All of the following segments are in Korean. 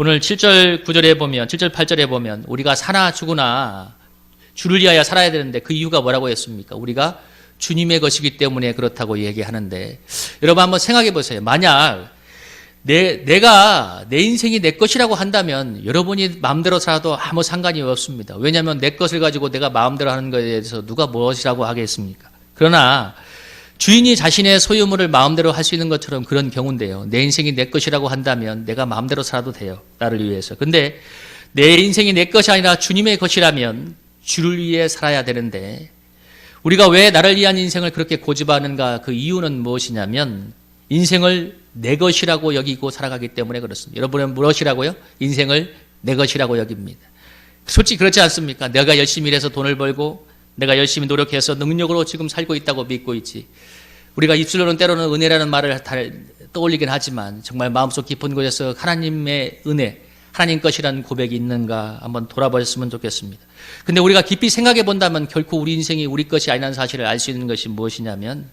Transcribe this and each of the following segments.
오늘 7절 9절에 보면 7절 8절에 보면 우리가 사나 죽으나 주를 위하여 살아야 되는데 그 이유가 뭐라고 했습니까? 우리가 주님의 것이기 때문에 그렇다고 얘기하는데 여러분 한번 생각해 보세요. 만약 내가 내 인생이 내 것이라고 한다면 여러분이 마음대로 살아도 아무 상관이 없습니다. 왜냐하면 내 것을 가지고 내가 마음대로 하는 것에 대해서 누가 무엇이라고 하겠습니까? 그러나 주인이 자신의 소유물을 마음대로 할 수 있는 것처럼 그런 경우인데요. 내 인생이 내 것이라고 한다면 내가 마음대로 살아도 돼요. 나를 위해서. 근데 내 인생이 내 것이 아니라 주님의 것이라면 주를 위해 살아야 되는데 우리가 왜 나를 위한 인생을 그렇게 고집하는가? 그 이유는 무엇이냐면 인생을 내 것이라고 여기고 살아가기 때문에 그렇습니다. 여러분은 무엇이라고요? 인생을 내 것이라고 여깁니다. 솔직히 그렇지 않습니까? 내가 열심히 일해서 돈을 벌고 내가 열심히 노력해서 능력으로 지금 살고 있다고 믿고 있지. 우리가 입술로는 때로는 은혜라는 말을 떠올리긴 하지만 정말 마음속 깊은 곳에서 하나님의 은혜, 하나님 것이라는 고백이 있는가 한번 돌아보셨으면 좋겠습니다. 근데 우리가 깊이 생각해 본다면 결코 우리 인생이 우리 것이 아니라는 사실을 알 수 있는 것이 무엇이냐면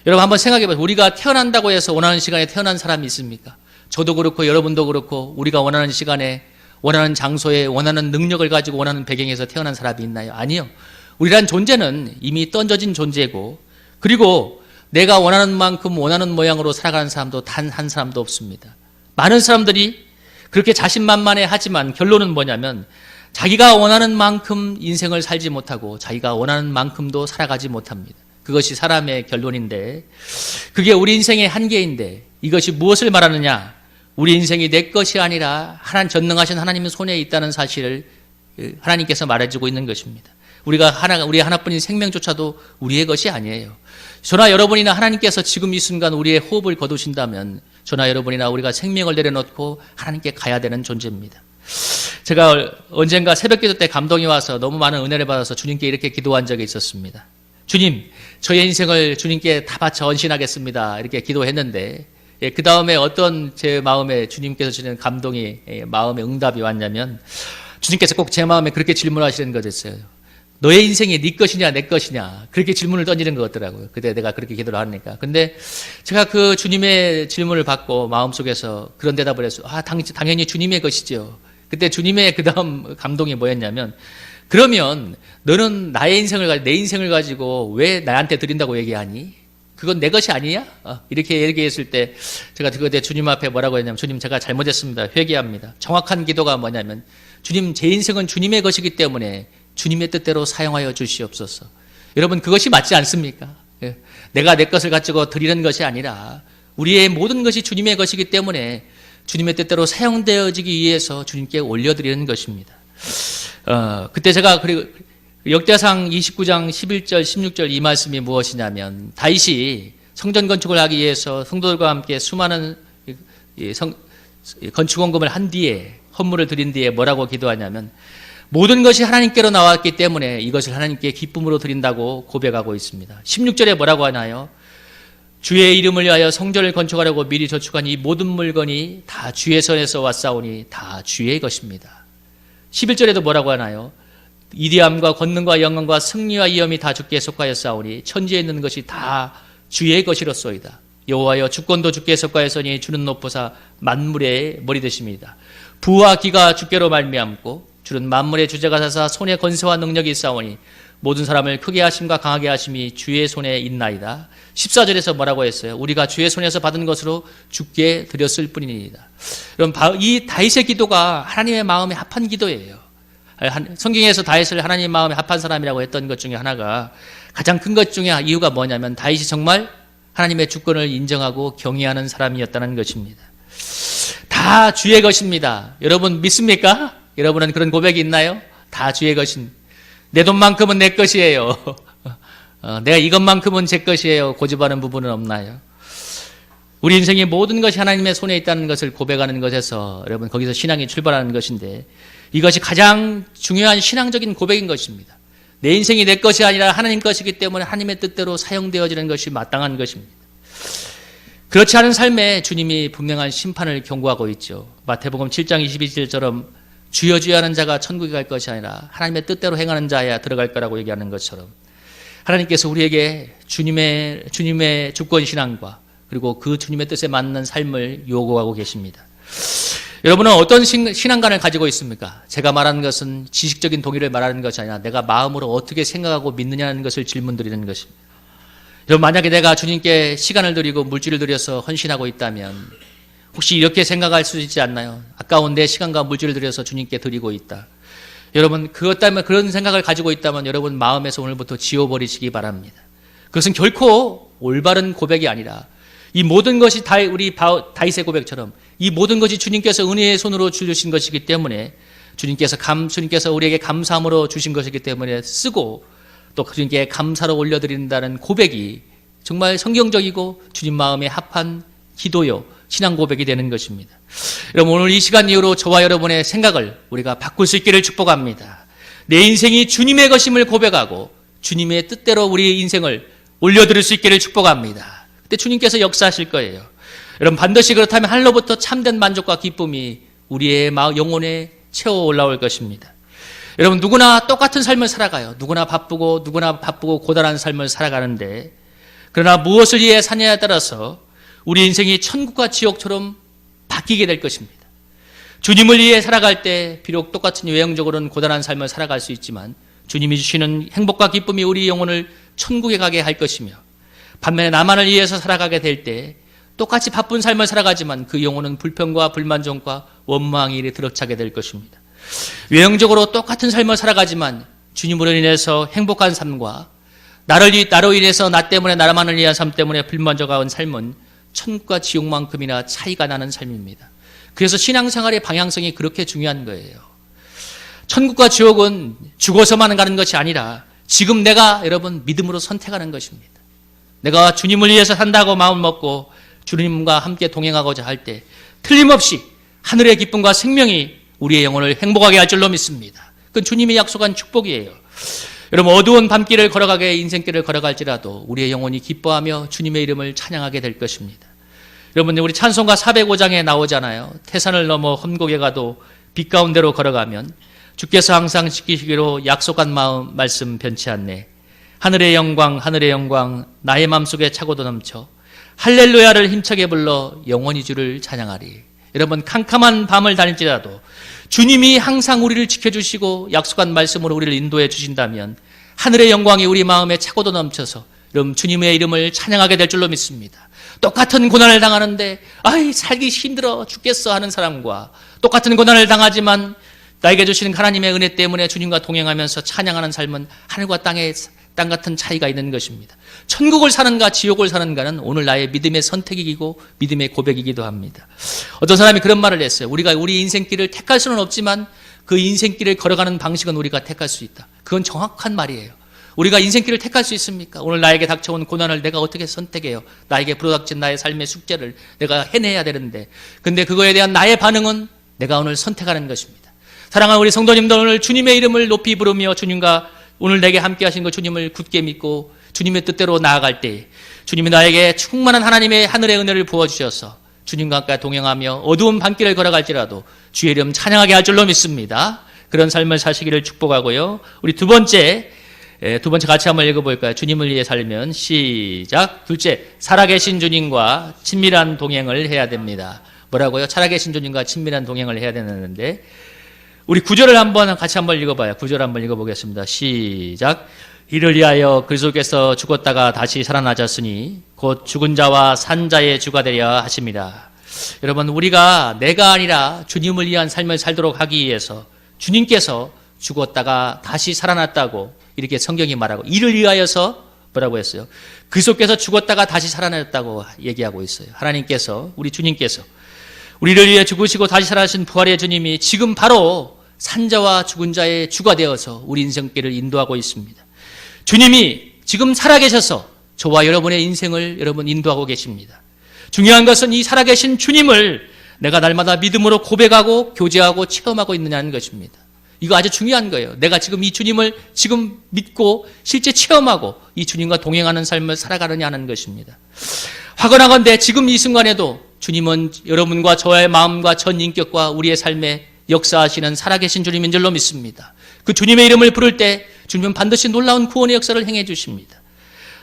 여러분 한번 생각해 보세요. 우리가 태어난다고 해서 원하는 시간에 태어난 사람이 있습니까? 저도 그렇고 여러분도 그렇고 우리가 원하는 시간에 원하는 장소에 원하는 능력을 가지고 원하는 배경에서 태어난 사람이 있나요? 아니요. 우리란 존재는 이미 던져진 존재고 그리고 내가 원하는 만큼 원하는 모양으로 살아가는 사람도 단 한 사람도 없습니다. 많은 사람들이 그렇게 자신만만해 하지만 결론은 뭐냐면 자기가 원하는 만큼 인생을 살지 못하고 자기가 원하는 만큼도 살아가지 못합니다. 그것이 사람의 결론인데 그게 우리 인생의 한계인데 이것이 무엇을 말하느냐? 우리 인생이 내 것이 아니라 전능하신 하나님의 손에 있다는 사실을 하나님께서 말해주고 있는 것입니다. 우리 하나뿐인 생명조차도 우리의 것이 아니에요. 저나 여러분이나 하나님께서 지금 이 순간 우리의 호흡을 거두신다면 저나 여러분이나 우리가 생명을 내려놓고 하나님께 가야 되는 존재입니다. 제가 언젠가 새벽기도 때 감동이 와서 너무 많은 은혜를 받아서 주님께 이렇게 기도한 적이 있었습니다. 주님, 저의 인생을 주님께 다 바쳐 헌신하겠습니다. 이렇게 기도했는데 그 다음에 어떤 제 마음에 주님께서 주시는 감동이 마음의 응답이 왔냐면 주님께서 꼭 제 마음에 그렇게 질문하시는 거였어요. 너의 인생이 네 것이냐 내 것이냐 그렇게 질문을 던지는 것 같더라고요. 그때 내가 그렇게 기도를 하니까. 근데 제가 그 주님의 질문을 받고 마음속에서 그런 대답을 했어요. 당연히 주님의 것이죠. 그때 주님의 그 다음 감동이 뭐였냐면 그러면 너는 내 인생을 가지고 왜 나한테 드린다고 얘기하니? 그건 내 것이 아니야? 이렇게 얘기했을 때 제가 그때 주님 앞에 뭐라고 했냐면 주님 제가 잘못했습니다. 회개합니다. 정확한 기도가 뭐냐면 주님 제 인생은 주님의 것이기 때문에 주님의 뜻대로 사용하여 주시옵소서. 여러분 그것이 맞지 않습니까? 내가 내 것을 가지고 드리는 것이 아니라 우리의 모든 것이 주님의 것이기 때문에 주님의 뜻대로 사용되어지기 위해서 주님께 올려드리는 것입니다. 그때 제가 그리고 역대상 29장 11절 16절 이 말씀이 무엇이냐면 다윗이 성전 건축을 하기 위해서 성도들과 함께 수많은 건축 헌금을 한 뒤에 헌물을 드린 뒤에 뭐라고 기도하냐면 모든 것이 하나님께로 나왔기 때문에 이것을 하나님께 기쁨으로 드린다고 고백하고 있습니다. 16절에 뭐라고 하나요? 주의 이름을 위하여 성전을 건축하려고 미리 저축한 이 모든 물건이 다 주의 손에서 왔사오니 다 주의 것입니다. 11절에도 뭐라고 하나요? 이디함과 권능과 영광과 승리와 위엄이 다 주께 속하였사오니 천지에 있는 것이 다 주의 것이로소이다. 여호와여 주권도 주께 속하였으니 주는 높으사 만물의 머리 되십니다. 부와 기가 주께로 말미암고 주는 만물의 주제가 사사 손에 권세와 능력이 있사오니 모든 사람을 크게 하심과 강하게 하심이 주의 손에 있나이다. 14절에서 뭐라고 했어요? 우리가 주의 손에서 받은 것으로 주께 드렸을 뿐이니이다. 그럼 이 다윗의 기도가 하나님의 마음에 합한 기도예요. 성경에서 다윗을 하나님 마음에 합한 사람이라고 했던 것 중에 하나가 가장 큰 것 중에 이유가 뭐냐면 다윗이 정말 하나님의 주권을 인정하고 경외하는 사람이었다는 것입니다. 다 주의 것입니다. 여러분 믿습니까? 여러분은 그런 고백이 있나요? 다 주의 것입니다. 내 돈만큼은 내 것이에요. 내가 이것만큼은 제 것이에요. 고집하는 부분은 없나요? 우리 인생의 모든 것이 하나님의 손에 있다는 것을 고백하는 것에서 여러분 거기서 신앙이 출발하는 것인데 이것이 가장 중요한 신앙적인 고백인 것입니다. 내 인생이 내 것이 아니라 하나님 것이기 때문에 하나님의 뜻대로 사용되어지는 것이 마땅한 것입니다. 그렇지 않은 삶에 주님이 분명한 심판을 경고하고 있죠. 마태복음 7장 22절처럼 주여 주여 하는 자가 천국에 갈 것이 아니라 하나님의 뜻대로 행하는 자야 들어갈 거라고 얘기하는 것처럼 하나님께서 우리에게 주님의 주권 신앙과 그리고 그 주님의 뜻에 맞는 삶을 요구하고 계십니다. 여러분은 어떤 신앙관을 가지고 있습니까? 제가 말하는 것은 지식적인 동의를 말하는 것이 아니라 내가 마음으로 어떻게 생각하고 믿느냐는 것을 질문드리는 것입니다. 여러분, 만약에 내가 주님께 시간을 드리고 물질을 들여서 헌신하고 있다면 혹시 이렇게 생각할 수 있지 않나요? 아까운 내 시간과 물질을 들여서 주님께 드리고 있다. 여러분, 그것 때문에 그런 생각을 가지고 있다면 여러분 마음에서 오늘부터 지워버리시기 바랍니다. 그것은 결코 올바른 고백이 아니라 이 모든 것이 우리 다윗의 고백처럼 이 모든 것이 주님께서 은혜의 손으로 주신 것이기 때문에 주님께서 우리에게 감사함으로 주신 것이기 때문에 쓰고 또 주님께 감사로 올려드린다는 고백이 정말 성경적이고 주님 마음에 합한 기도요, 신앙 고백이 되는 것입니다. 여러분, 오늘 이 시간 이후로 저와 여러분의 생각을 우리가 바꿀 수 있기를 축복합니다. 내 인생이 주님의 것임을 고백하고 주님의 뜻대로 우리의 인생을 올려드릴 수 있기를 축복합니다. 그때 주님께서 역사하실 거예요. 여러분, 반드시 그렇다면 하늘로부터 참된 만족과 기쁨이 우리의 영혼에 채워 올라올 것입니다. 여러분, 누구나 똑같은 삶을 살아가요. 누구나 바쁘고 고단한 삶을 살아가는데, 그러나 무엇을 위해 사냐에 따라서 우리 인생이 천국과 지옥처럼 바뀌게 될 것입니다. 주님을 위해 살아갈 때 비록 똑같은 외형적으로는 고단한 삶을 살아갈 수 있지만 주님이 주시는 행복과 기쁨이 우리 영혼을 천국에 가게 할 것이며, 반면에 나만을 위해서 살아가게 될 때 똑같이 바쁜 삶을 살아가지만 그 영혼은 불평과 불만족과 원망이 들어차게 될 것입니다. 외형적으로 똑같은 삶을 살아가지만 주님으로 인해서 행복한 삶과 나로 인해서 나 때문에 나만을 위한 삶 때문에 불만족한 삶은 천국과 지옥만큼이나 차이가 나는 삶입니다. 그래서 신앙생활의 방향성이 그렇게 중요한 거예요. 천국과 지옥은 죽어서만 가는 것이 아니라 지금 내가 여러분 믿음으로 선택하는 것입니다. 내가 주님을 위해서 산다고 마음 먹고 주님과 함께 동행하고자 할 때 틀림없이 하늘의 기쁨과 생명이 우리의 영혼을 행복하게 할 줄로 믿습니다. 그건 주님이 약속한 축복이에요. 여러분, 어두운 밤길을 걸어가게 인생길을 걸어갈지라도 우리의 영혼이 기뻐하며 주님의 이름을 찬양하게 될 것입니다. 여러분, 우리 찬송가 405장에 나오잖아요. 태산을 넘어 험곡에 가도 빛 가운데로 걸어가면 주께서 항상 지키시기로 약속한 말씀 변치 않네. 하늘의 영광 나의 마음속에 차고도 넘쳐 할렐루야를 힘차게 불러 영원히 주를 찬양하리. 여러분, 캄캄한 밤을 다닐지라도 주님이 항상 우리를 지켜주시고 약속한 말씀으로 우리를 인도해 주신다면 하늘의 영광이 우리 마음에 차고도 넘쳐서 여러분 주님의 이름을 찬양하게 될 줄로 믿습니다. 똑같은 고난을 당하는데 살기 힘들어 죽겠어 하는 사람과 똑같은 고난을 당하지만 나에게 주시는 하나님의 은혜 때문에 주님과 동행하면서 찬양하는 삶은 하늘과 땅 같은 차이가 있는 것입니다. 천국을 사는가 지옥을 사는가는 오늘 나의 믿음의 선택이고 믿음의 고백이기도 합니다. 어떤 사람이 그런 말을 했어요. 우리가 우리 인생길을 택할 수는 없지만 그 인생길을 걸어가는 방식은 우리가 택할 수 있다. 그건 정확한 말이에요. 우리가 인생길을 택할 수 있습니까? 오늘 나에게 닥쳐온 고난을 내가 어떻게 선택해요? 나에게 불어닥친 나의 삶의 숙제를 내가 해내야 되는데, 근데 그거에 대한 나의 반응은 내가 오늘 선택하는 것입니다. 사랑하는 우리 성도님들, 오늘 주님의 이름을 높이 부르며 주님과 오늘 내게 함께 하신 것 주님을 굳게 믿고 주님의 뜻대로 나아갈 때 주님이 나에게 충만한 하나님의 하늘의 은혜를 부어주셔서 주님과 함께 동행하며 어두운 밤길을 걸어갈지라도 주의 이름 찬양하게 할 줄로 믿습니다. 그런 삶을 사시기를 축복하고요. 우리 두 번째 같이 한번 읽어볼까요? 주님을 위해 살면 시작. 둘째, 살아계신 주님과 친밀한 동행을 해야 됩니다. 뭐라고요? 살아계신 주님과 친밀한 동행을 해야 되는데 우리 구절을 같이 한번 읽어봐요. 구절 한번 읽어보겠습니다. 시작. 이를 위하여 그리스도께서 죽었다가 다시 살아나셨으니 곧 죽은 자와 산 자의 주가 되려 하십니다. 여러분, 우리가 내가 아니라 주님을 위한 삶을 살도록 하기 위해서 주님께서 죽었다가 다시 살아났다고 이렇게 성경이 말하고, 이를 위하여서 뭐라고 했어요? 그리스도께서 죽었다가 다시 살아났다고 얘기하고 있어요. 하나님께서, 우리 주님께서 우리를 위해 죽으시고 다시 살아나신 부활의 주님이 지금 바로 산자와 죽은 자의 주가 되어서 우리 인생길을 인도하고 있습니다. 주님이 지금 살아계셔서 저와 여러분의 인생을 여러분 인도하고 계십니다. 중요한 것은 이 살아계신 주님을 내가 날마다 믿음으로 고백하고 교제하고 체험하고 있느냐는 것입니다. 이거 아주 중요한 거예요. 내가 지금 이 주님을 지금 믿고 실제 체험하고 이 주님과 동행하는 삶을 살아가느냐는 것입니다. 화건하건대 지금 이 순간에도 주님은 여러분과 저의 마음과 전 인격과 우리의 삶에 역사하시는 살아계신 주님인 줄로 믿습니다. 그 주님의 이름을 부를 때 주님은 반드시 놀라운 구원의 역사를 행해 주십니다.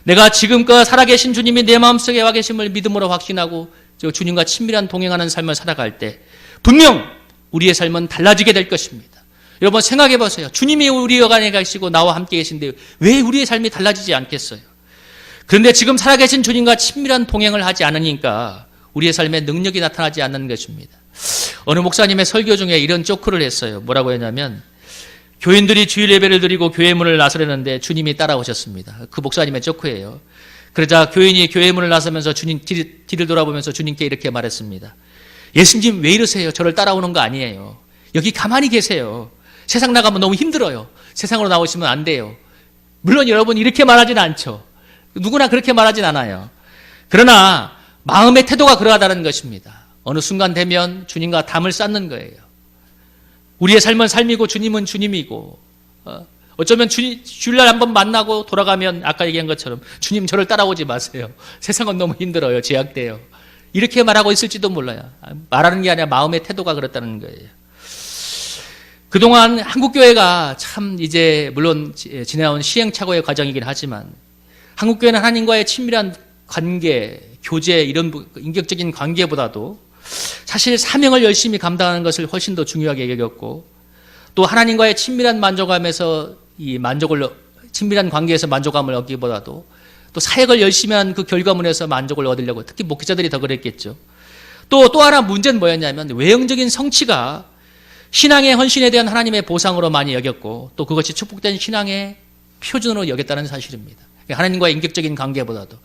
내가 지금껏 살아계신 주님이 내 마음속에 와 계심을 믿음으로 확신하고 주님과 친밀한 동행하는 삶을 살아갈 때 분명 우리의 삶은 달라지게 될 것입니다. 여러분 생각해 보세요. 주님이 우리 여간에 계시고 나와 함께 계신데 왜 우리의 삶이 달라지지 않겠어요? 그런데 지금 살아계신 주님과 친밀한 동행을 하지 않으니까 우리의 삶에 능력이 나타나지 않는 것입니다. 어느 목사님의 설교 중에 이런 조크를 했어요. 뭐라고 했냐면 교인들이 주일 예배를 드리고 교회 문을 나서려는데 주님이 따라오셨습니다. 그 목사님의 조크예요. 그러자 교인이 교회 문을 나서면서 주님 뒤를 돌아보면서 주님께 이렇게 말했습니다. 예수님 왜 이러세요? 저를 따라오는 거 아니에요. 여기 가만히 계세요. 세상 나가면 너무 힘들어요. 세상으로 나오시면 안 돼요. 물론 여러분 이렇게 말하진 않죠. 누구나 그렇게 말하진 않아요. 그러나 마음의 태도가 그러하다는 것입니다. 어느 순간 되면 주님과 담을 쌓는 거예요. 우리의 삶은 삶이고 주님은 주님이고 어쩌면 주일날 한번 만나고 돌아가면 아까 얘기한 것처럼 주님 저를 따라오지 마세요. 세상은 너무 힘들어요. 제약돼요. 이렇게 말하고 있을지도 몰라요. 말하는 게 아니라 마음의 태도가 그렇다는 거예요. 그동안 한국교회가 참 이제 물론 지나온 시행착오의 과정이긴 하지만 한국교회는 하나님과의 친밀한 관계, 교제 이런 인격적인 관계보다도 사실 사명을 열심히 감당하는 것을 훨씬 더 중요하게 여겼고 또 하나님과의 친밀한 만족감에서 친밀한 관계에서 만족감을 얻기보다도 또 사역을 열심히 한 그 결과물에서 만족을 얻으려고 특히 목회자들이 더 그랬겠죠. 또 하나 문제는 뭐였냐면 외형적인 성취가 신앙의 헌신에 대한 하나님의 보상으로 많이 여겼고 또 그것이 축복된 신앙의 표준으로 여겼다는 사실입니다. 하나님과의 인격적인 관계보다도.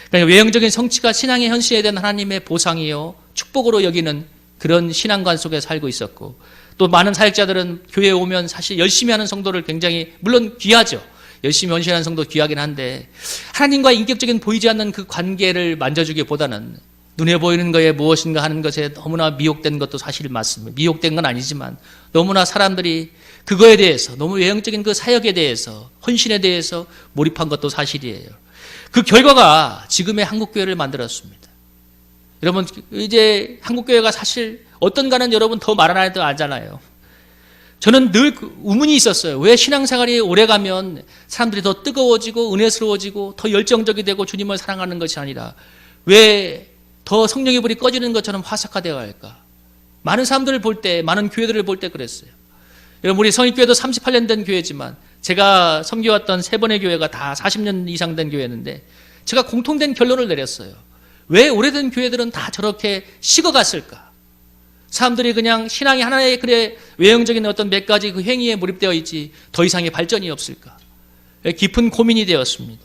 그러니까 외형적인 성취가 신앙의 헌신에 대한 하나님의 보상이요 축복으로 여기는 그런 신앙관 속에 살고 있었고 또 많은 사역자들은 교회에 오면 사실 열심히 하는 성도를 굉장히 물론 귀하죠. 열심히 헌신하는 성도 귀하긴 한데 하나님과 인격적인 보이지 않는 그 관계를 만져주기보다는 눈에 보이는 거에 무엇인가 하는 것에 너무나 미혹된 것도 사실 맞습니다. 미혹된 건 아니지만 너무나 사람들이 그거에 대해서 너무 외형적인 그 사역에 대해서 헌신에 대해서 몰입한 것도 사실이에요. 그 결과가 지금의 한국교회를 만들었습니다. 여러분 이제 한국교회가 사실 어떤가는 여러분 더 말 안 해도 알잖아요. 저는 늘 의문이 있었어요. 왜 신앙생활이 오래가면 사람들이 더 뜨거워지고 은혜스러워지고 더 열정적이 되고 주님을 사랑하는 것이 아니라 왜 더 성령의 불이 꺼지는 것처럼 화석화되어 갈까? 많은 사람들을 볼 때, 많은 교회들을 볼 때 그랬어요. 여러분 우리 성익교회도 38년 된 교회지만 제가 섬겨왔던 세 번의 교회가 다 40년 이상 된 교회였는데 제가 공통된 결론을 내렸어요. 왜 오래된 교회들은 다 저렇게 식어갔을까? 사람들이 그냥 신앙이 하나의 그래 외형적인 어떤 몇 가지 그 행위에 몰입되어 있지 더 이상의 발전이 없을까? 깊은 고민이 되었습니다.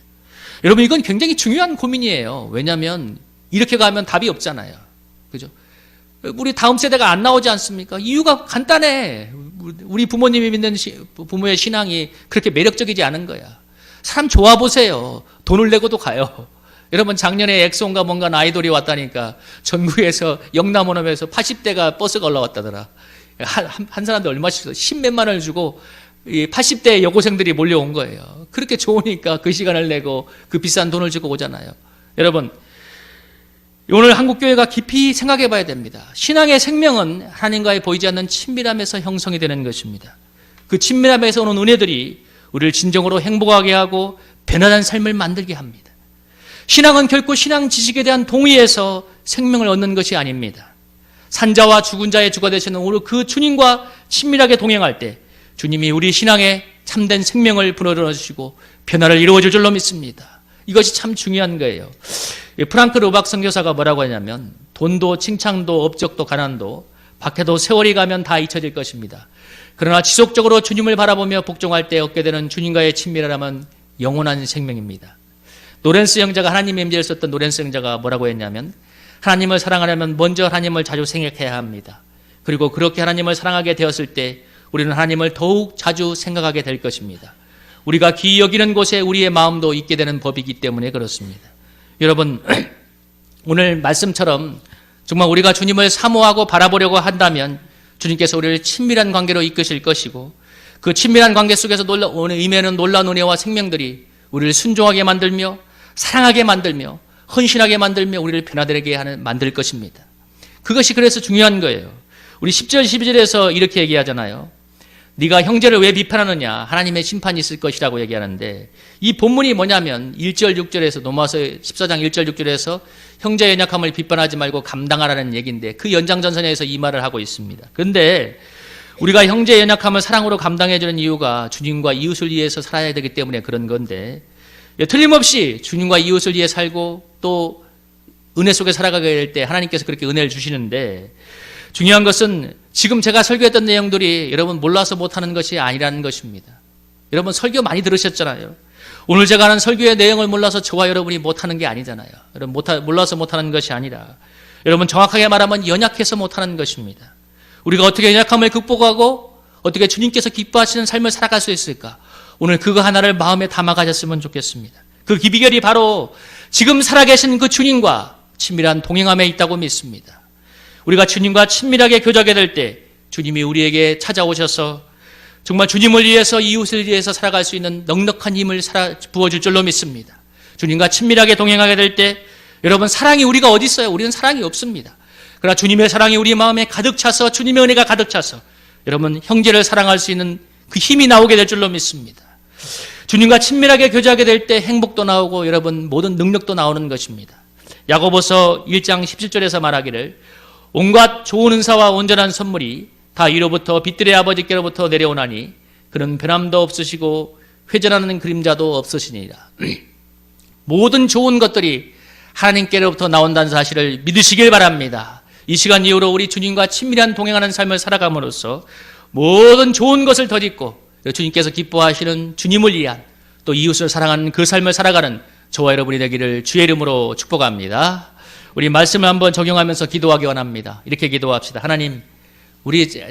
여러분 이건 굉장히 중요한 고민이에요. 왜냐하면 이렇게 가면 답이 없잖아요. 그죠? 우리 다음 세대가 안 나오지 않습니까? 이유가 간단해. 우리 부모님이 믿는 부모의 신앙이 그렇게 매력적이지 않은 거야. 사람 좋아 보세요. 돈을 내고도 가요. 여러분 작년에 엑소인가 뭔가 아이돌이 왔다니까 전국에서 영남원업에서 80대가 버스가 올라왔다더라. 한 사람도 얼마씩 10몇만 원을 주고 80대 여고생들이 몰려온 거예요. 그렇게 좋으니까 그 시간을 내고 그 비싼 돈을 주고 오잖아요. 여러분 오늘 한국교회가 깊이 생각해 봐야 됩니다. 신앙의 생명은 하나님과의 보이지 않는 친밀함에서 형성이 되는 것입니다. 그 친밀함에서 오는 은혜들이 우리를 진정으로 행복하게 하고 변화된 삶을 만들게 합니다. 신앙은 결코 신앙 지식에 대한 동의에서 생명을 얻는 것이 아닙니다. 산자와 죽은 자의 주가 되시는 오늘 그 주님과 친밀하게 동행할 때 주님이 우리 신앙에 참된 생명을 불어넣어 주시고 변화를 이루어 줄 줄로 믿습니다. 이것이 참 중요한 거예요. 프랑크 르박 선교사가 뭐라고 하냐면 돈도 칭찬도 업적도 가난도 박해도 세월이 가면 다 잊혀질 것입니다. 그러나 지속적으로 주님을 바라보며 복종할 때 얻게 되는 주님과의 친밀함은 영원한 생명입니다. 노렌스 형제가 하나님의 임재를 썼던 노렌스 형제가 뭐라고 했냐면 하나님을 사랑하려면 먼저 하나님을 자주 생각해야 합니다. 그리고 그렇게 하나님을 사랑하게 되었을 때 우리는 하나님을 더욱 자주 생각하게 될 것입니다. 우리가 기이 여기는 곳에 우리의 마음도 있게 되는 법이기 때문에 그렇습니다. 여러분 오늘 말씀처럼 정말 우리가 주님을 사모하고 바라보려고 한다면 주님께서 우리를 친밀한 관계로 이끄실 것이고 그 친밀한 관계 속에서 임하는 놀라운 은혜와 생명들이 우리를 순종하게 만들며 사랑하게 만들며 헌신하게 만들며 우리를 변화되게 만들 것입니다. 그것이 그래서 중요한 거예요. 우리 10절 12절에서 이렇게 얘기하잖아요. 네가 형제를 왜 비판하느냐? 하나님의 심판이 있을 것이라고 얘기하는데 이 본문이 뭐냐면 1절 6절에서 로마서 14장 1절 6절에서 형제 연약함을 비판하지 말고 감당하라는 얘기인데 그 연장전선에서 이 말을 하고 있습니다. 그런데 우리가 형제 연약함을 사랑으로 감당해주는 이유가 주님과 이웃을 위해서 살아야 되기 때문에 그런 건데 틀림없이 주님과 이웃을 위해 살고 또 은혜 속에 살아가게 될 때 하나님께서 그렇게 은혜를 주시는데 중요한 것은 지금 제가 설교했던 내용들이 여러분 몰라서 못하는 것이 아니라는 것입니다. 여러분 설교 많이 들으셨잖아요. 오늘 제가 하는 설교의 내용을 몰라서 저와 여러분이 못하는 게 아니잖아요. 여러분 몰라서 못하는 것이 아니라 여러분 정확하게 말하면 연약해서 못하는 것입니다. 우리가 어떻게 연약함을 극복하고 어떻게 주님께서 기뻐하시는 삶을 살아갈 수 있을까? 오늘 그거 하나를 마음에 담아 가졌으면 좋겠습니다. 그 비결이 바로 지금 살아계신 그 주님과 친밀한 동행함에 있다고 믿습니다. 우리가 주님과 친밀하게 교제하게 될 때 주님이 우리에게 찾아오셔서 정말 주님을 위해서 이웃을 위해서 살아갈 수 있는 넉넉한 힘을 부어줄 줄로 믿습니다. 주님과 친밀하게 동행하게 될 때 여러분 사랑이 우리가 어디 있어요? 우리는 사랑이 없습니다. 그러나 주님의 사랑이 우리 마음에 가득 차서 주님의 은혜가 가득 차서 여러분 형제를 사랑할 수 있는 그 힘이 나오게 될 줄로 믿습니다. 주님과 친밀하게 교제하게 될 때 행복도 나오고 여러분 모든 능력도 나오는 것입니다. 야고보서 1장 17절에서 말하기를 온갖 좋은 은사와 온전한 선물이 다 이로부터 빛들의 아버지께로부터 내려오나니 그는 변함도 없으시고 회전하는 그림자도 없으시니라. 모든 좋은 것들이 하나님께로부터 나온다는 사실을 믿으시길 바랍니다. 이 시간 이후로 우리 주님과 친밀한 동행하는 삶을 살아감으로써 모든 좋은 것을 덧입고 주님께서 기뻐하시는 주님을 위한 또 이웃을 사랑하는 그 삶을 살아가는 저와 여러분이 되기를 주의 이름으로 축복합니다. 우리 말씀을 한번 적용하면서 기도하기 원합니다. 이렇게 기도합시다. 하나님,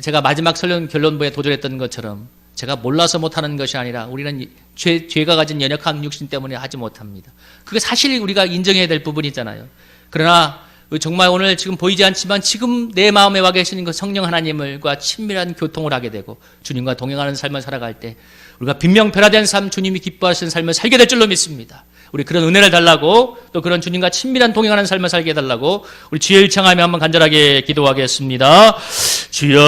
제가 마지막 결론부에 도전했던 것처럼 제가 몰라서 못하는 것이 아니라 우리는 죄가 가진 연약한 육신 때문에 하지 못합니다. 그게 사실 우리가 인정해야 될 부분이잖아요. 그러나 정말 오늘 지금 보이지 않지만 지금 내 마음에 와 계시는 그 성령 하나님과 친밀한 교통을 하게 되고 주님과 동행하는 삶을 살아갈 때 우리가 빈명변화된 삶, 주님이 기뻐하시는 삶을 살게 될 줄로 믿습니다. 우리 그런 은혜를 달라고 또 그런 주님과 친밀한 동행하는 삶을 살게 해달라고 우리 주의 일창하며 한번 간절하게 기도하겠습니다. 주여